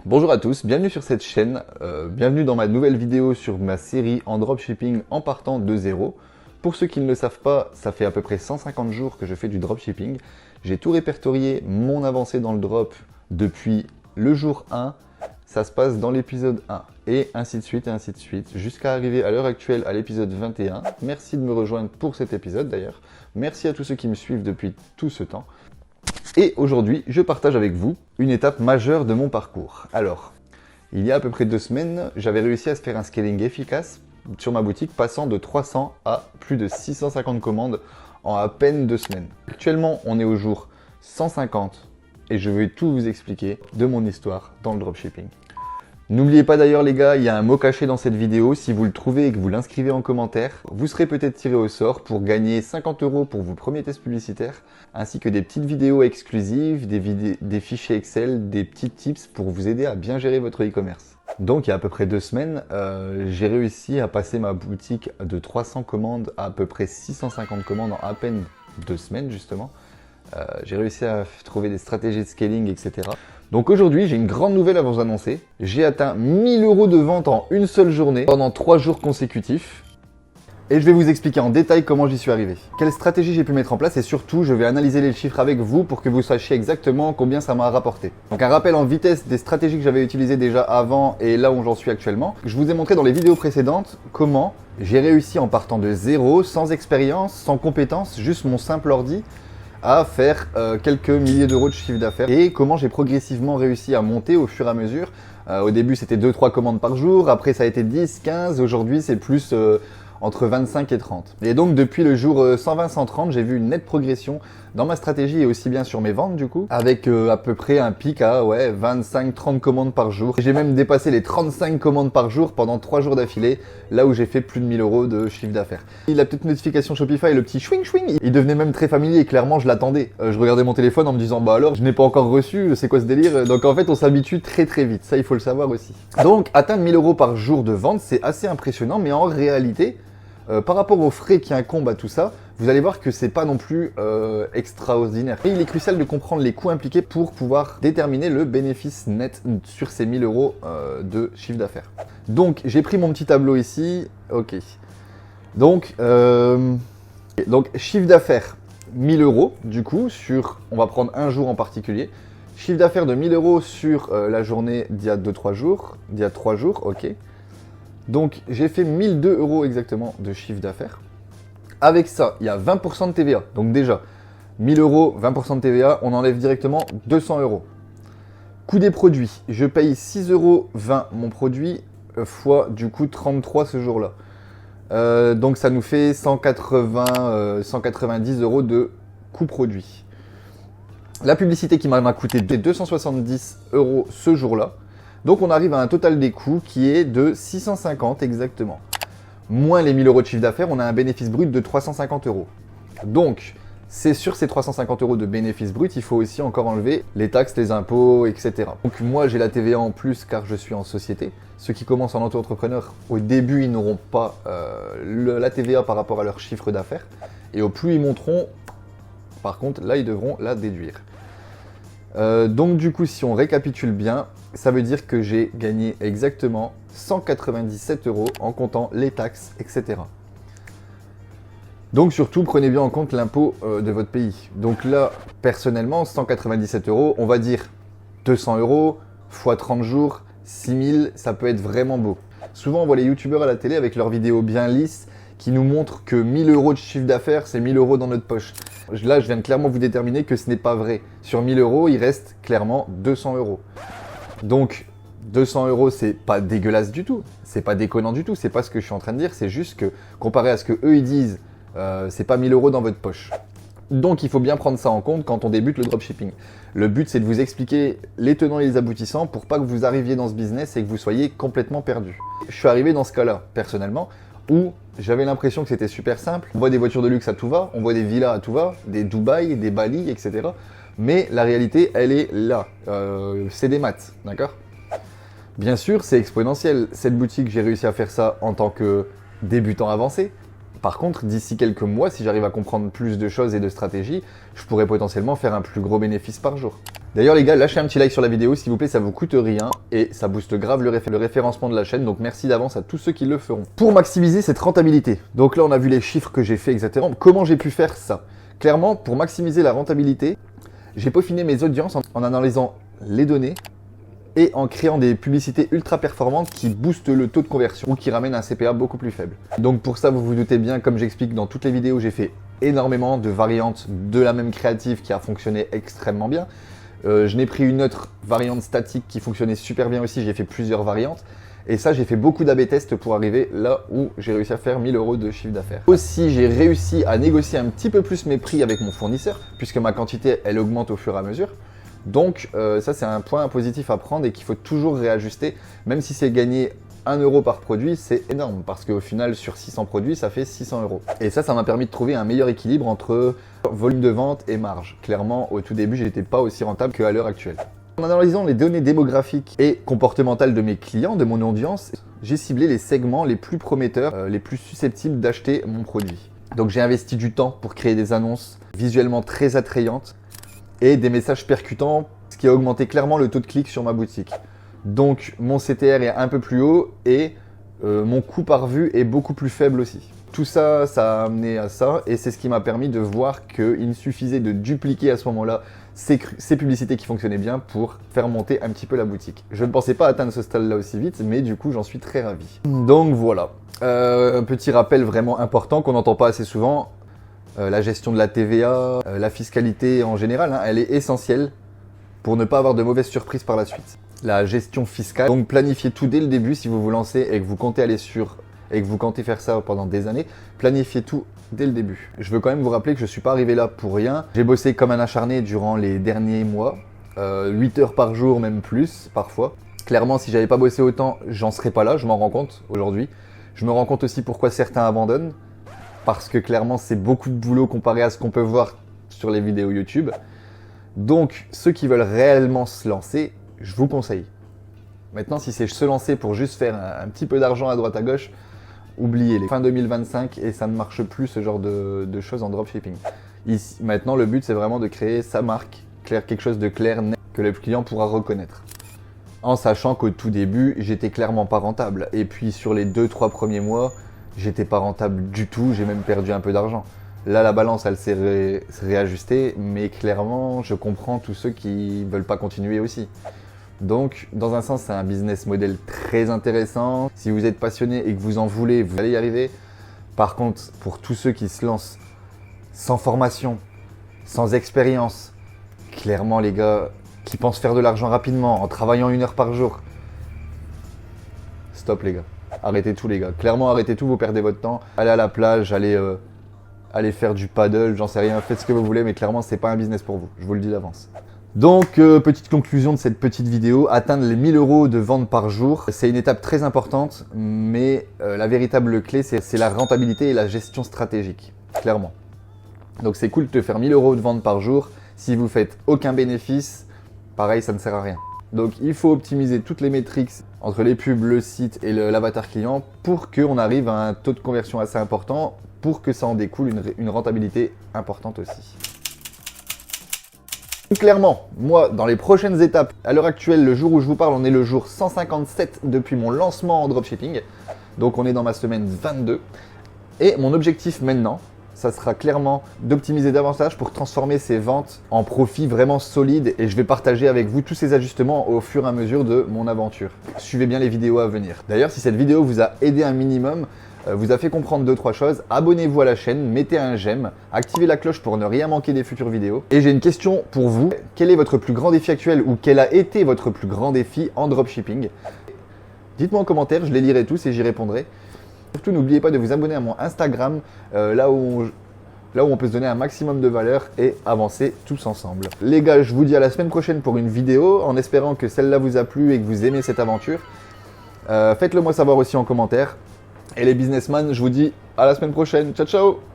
Bonjour à tous, bienvenue sur cette chaîne, bienvenue dans ma nouvelle vidéo sur ma série en dropshipping en partant de zéro. Pour ceux qui ne le savent pas, ça fait à peu près 150 jours que je fais du dropshipping. J'ai tout répertorié, mon avancée dans le drop depuis le jour 1, ça se passe dans l'épisode 1, et ainsi de suite, jusqu'à arriver à l'heure actuelle à l'épisode 21. Merci de me rejoindre pour cet épisode d'ailleurs. Merci à tous ceux qui me suivent depuis tout ce temps. Et aujourd'hui, je partage avec vous une étape majeure de mon parcours. Alors, il y a à peu près 2 semaines, j'avais réussi à se faire un scaling efficace sur ma boutique, passant de 300 à plus de 650 commandes en à peine 2 semaines. Actuellement, on est au jour 150 et je vais tout vous expliquer de mon histoire dans le dropshipping. N'oubliez pas d'ailleurs les gars, il y a un mot caché dans cette vidéo, si vous le trouvez et que vous l'inscrivez en commentaire, vous serez peut-être tiré au sort pour gagner 50 € pour vos premiers tests publicitaires, ainsi que des petites vidéos exclusives, des fichiers Excel, des petits tips pour vous aider à bien gérer votre e-commerce. Donc il y a à peu près 2 semaines, j'ai réussi à passer ma boutique de 300 commandes à peu près 650 commandes en à peine 2 semaines justement. J'ai réussi à trouver des stratégies de scaling, etc. Donc aujourd'hui, j'ai une grande nouvelle à vous annoncer. J'ai atteint 1000 € de vente en une seule journée, pendant 3 jours consécutifs. Et je vais vous expliquer en détail comment j'y suis arrivé. Quelle stratégie j'ai pu mettre en place et surtout, je vais analyser les chiffres avec vous pour que vous sachiez exactement combien ça m'a rapporté. Donc un rappel en vitesse des stratégies que j'avais utilisées déjà avant et là où j'en suis actuellement. Je vous ai montré dans les vidéos précédentes comment j'ai réussi en partant de zéro, sans expérience, sans compétences, juste mon simple ordi, à faire quelques milliers d'euros de chiffre d'affaires et comment j'ai progressivement réussi à monter au fur et à mesure. Au début, c'était 2-3 commandes par jour, après ça a été 10, 15, aujourd'hui c'est plus entre 25 et 30. Et donc depuis le jour 120-130, j'ai vu une nette progression dans ma stratégie et aussi bien sur mes ventes du coup, avec à peu près un pic à 25-30 commandes par jour. J'ai même dépassé les 35 commandes par jour pendant 3 jours d'affilée, là où j'ai fait plus de 1000 € de chiffre d'affaires. La petite notification Shopify, le petit chouing chouing, il devenait même très familier et clairement je l'attendais. Je regardais mon téléphone en me disant bah alors je n'ai pas encore reçu, c'est quoi ce délire? Donc en fait on s'habitue très vite, ça il faut le savoir aussi. Donc atteindre 1000 € par jour de vente, c'est assez impressionnant, mais en réalité, par rapport aux frais qui incombent à tout ça, vous allez voir que c'est pas non plus extraordinaire. Et il est crucial de comprendre les coûts impliqués pour pouvoir déterminer le bénéfice net sur ces 1000 € de chiffre d'affaires. Donc j'ai pris mon petit tableau ici, ok. Donc chiffre d'affaires 1000 € du coup sur, on va prendre un jour en particulier. Chiffre d'affaires de 1000 € sur la journée d'il y a 2-3 jours, d'il y a 3 jours, ok. Donc j'ai fait 1002 € exactement de chiffre d'affaires. Avec ça, il y a 20% de TVA. Donc déjà, 1000 €, 20% de TVA, on enlève directement 200 €. Coût des produits, je paye 6,20 € mon produit fois du coup 33 ce jour-là. Donc ça nous fait 190 € de coût produit. La publicité qui m'a coûté 270 € ce jour-là. Donc on arrive à un total des coûts qui est de 650 exactement. Moins les 1000 € de chiffre d'affaires, on a un bénéfice brut de 350 €. Donc, c'est sur ces 350 € de bénéfice brut, il faut aussi encore enlever les taxes, les impôts, etc. Donc moi j'ai la TVA en plus car je suis en société. Ceux qui commencent en auto-entrepreneur, au début ils n'auront pas la TVA par rapport à leur chiffre d'affaires. Et au plus ils monteront, par contre là ils devront la déduire. Donc du coup si on récapitule bien, ça veut dire que j'ai gagné exactement 197 € en comptant les taxes, etc. Donc surtout, prenez bien en compte l'impôt de votre pays. Donc là, personnellement, 197 €, on va dire 200 € x 30 jours, 6000, ça peut être vraiment beau. Souvent, on voit les youtubeurs à la télé avec leurs vidéos bien lisses qui nous montrent que 1000 € de chiffre d'affaires, c'est 1000 € dans notre poche. Là, je viens de clairement vous déterminer que ce n'est pas vrai. Sur 1000 €, il reste clairement 200 €. Donc 200 €, c'est pas dégueulasse du tout, c'est pas déconnant du tout, c'est pas ce que je suis en train de dire, c'est juste que comparé à ce que eux ils disent, c'est pas 1000 € dans votre poche. Donc il faut bien prendre ça en compte quand on débute le dropshipping. Le but c'est de vous expliquer les tenants et les aboutissants pour pas que vous arriviez dans ce business et que vous soyez complètement perdu. Je suis arrivé dans ce cas-là, personnellement, où j'avais l'impression que c'était super simple. On voit des voitures de luxe à tout va, on voit des villas à tout va, des Dubaï, des Bali, etc. Mais la réalité, elle est là. C'est des maths, d'accord? Bien sûr, c'est exponentiel. Cette boutique, j'ai réussi à faire ça en tant que débutant avancé. Par contre, d'ici quelques mois, si j'arrive à comprendre plus de choses et de stratégies, je pourrais potentiellement faire un plus gros bénéfice par jour. D'ailleurs les gars, lâchez un petit like sur la vidéo s'il vous plaît, ça vous coûte rien et ça booste grave le référencement de la chaîne, donc merci d'avance à tous ceux qui le feront. Pour maximiser cette rentabilité, donc là on a vu les chiffres que j'ai fait exactement, comment j'ai pu faire ça. Clairement, pour maximiser la rentabilité, j'ai peaufiné mes audiences en analysant les données et en créant des publicités ultra performantes qui boostent le taux de conversion ou qui ramènent un CPA beaucoup plus faible. Donc pour ça, vous vous doutez bien, comme j'explique dans toutes les vidéos, j'ai fait énormément de variantes de la même créative qui a fonctionné extrêmement bien. Je n'ai pris une autre variante statique qui fonctionnait super bien aussi, j'ai fait plusieurs variantes. Et ça, j'ai fait beaucoup d'A/B tests pour arriver là où j'ai réussi à faire 1000 € de chiffre d'affaires. Aussi, j'ai réussi à négocier un petit peu plus mes prix avec mon fournisseur, puisque ma quantité, elle augmente au fur et à mesure. Donc ça, c'est un point positif à prendre et qu'il faut toujours réajuster. Même si c'est gagner 1 € par produit, c'est énorme, parce qu'au final, sur 600 produits, ça fait 600 €. Et ça m'a permis de trouver un meilleur équilibre entre volume de vente et marge. Clairement, au tout début, j'étais pas aussi rentable qu'à l'heure actuelle. En analysant les données démographiques et comportementales de mes clients, de mon audience, j'ai ciblé les segments les plus prometteurs, les plus susceptibles d'acheter mon produit. Donc j'ai investi du temps pour créer des annonces visuellement très attrayantes et des messages percutants, ce qui a augmenté clairement le taux de clic sur ma boutique. Donc mon CTR est un peu plus haut et mon coût par vue est beaucoup plus faible aussi. Tout ça, ça a amené à ça et c'est ce qui m'a permis de voir qu'il me suffisait de dupliquer à ce moment-là ces publicités qui fonctionnaient bien pour faire monter un petit peu la boutique. Je ne pensais pas atteindre ce stade-là aussi vite, mais du coup, j'en suis très ravi. Donc voilà, un petit rappel vraiment important qu'on n'entend pas assez souvent. La gestion de la TVA, la fiscalité en général, hein, elle est essentielle pour ne pas avoir de mauvaises surprises par la suite. La gestion fiscale, donc planifiez tout dès le début si vous vous lancez et que vous comptez aller sur et que vous comptez faire ça pendant des années, planifiez tout dès le début. Je veux quand même vous rappeler que je ne suis pas arrivé là pour rien. J'ai bossé comme un acharné durant les derniers mois, 8 heures par jour, même plus parfois. Clairement, si j'avais pas bossé autant, j'en serais pas là, je m'en rends compte aujourd'hui. Je me rends compte aussi pourquoi certains abandonnent, parce que clairement, c'est beaucoup de boulot comparé à ce qu'on peut voir sur les vidéos YouTube. Donc, ceux qui veulent réellement se lancer, je vous conseille. Maintenant, si c'est se lancer pour juste faire un petit peu d'argent à droite à gauche, oubliez-les. Fin 2025 et ça ne marche plus ce genre de choses en dropshipping. Ici, maintenant, le but, c'est vraiment de créer sa marque, quelque chose de clair, net, que le client pourra reconnaître. En sachant qu'au tout début, j'étais clairement pas rentable. Et puis, sur les 2-3 premiers mois, j'étais pas rentable du tout, j'ai même perdu un peu d'argent. Là, la balance, elle s'est réajustée, mais clairement, je comprends tous ceux qui veulent pas continuer aussi. Donc, dans un sens, c'est un business model très intéressant. Si vous êtes passionné et que vous en voulez, vous allez y arriver. Par contre, pour tous ceux qui se lancent sans formation, sans expérience, clairement, les gars, qui pensent faire de l'argent rapidement en travaillant 1 heure par jour, stop les gars. Arrêtez tout les gars. Clairement, arrêtez tout, vous perdez votre temps. Allez à la plage, allez faire du paddle, j'en sais rien, faites ce que vous voulez, mais clairement, c'est pas un business pour vous. Je vous le dis d'avance. Donc, petite conclusion de cette petite vidéo, atteindre les 1000 € de vente par jour, c'est une étape très importante, mais la véritable clé, c'est la rentabilité et la gestion stratégique, clairement. Donc c'est cool de te faire 1000 € de vente par jour, si vous faites aucun bénéfice, pareil, ça ne sert à rien. Donc il faut optimiser toutes les métriques entre les pubs, le site et l'avatar client pour qu'on arrive à un taux de conversion assez important, pour que ça en découle une rentabilité importante aussi. Clairement, moi, dans les prochaines étapes, à l'heure actuelle, le jour où je vous parle, on est le jour 157 depuis mon lancement en dropshipping. Donc on est dans ma semaine 22. Et mon objectif maintenant, ça sera clairement d'optimiser davantage pour transformer ces ventes en profits vraiment solides. Et je vais partager avec vous tous ces ajustements au fur et à mesure de mon aventure. Suivez bien les vidéos à venir. D'ailleurs, si cette vidéo vous a aidé un minimum, vous a fait comprendre 2-3 choses, abonnez-vous à la chaîne, mettez un j'aime, activez la cloche pour ne rien manquer des futures vidéos. Et j'ai une question pour vous. Quel est votre plus grand défi actuel ou quel a été votre plus grand défi en dropshipping? Dites-moi en commentaire, je les lirai tous et j'y répondrai. Surtout, n'oubliez pas de vous abonner à mon Instagram, là où on peut se donner un maximum de valeur et avancer tous ensemble. Les gars, je vous dis à la semaine prochaine pour une vidéo, en espérant que celle-là vous a plu et que vous aimez cette aventure. Faites-le moi savoir aussi en commentaire. Et les businessmen, je vous dis à la semaine prochaine. Ciao, ciao!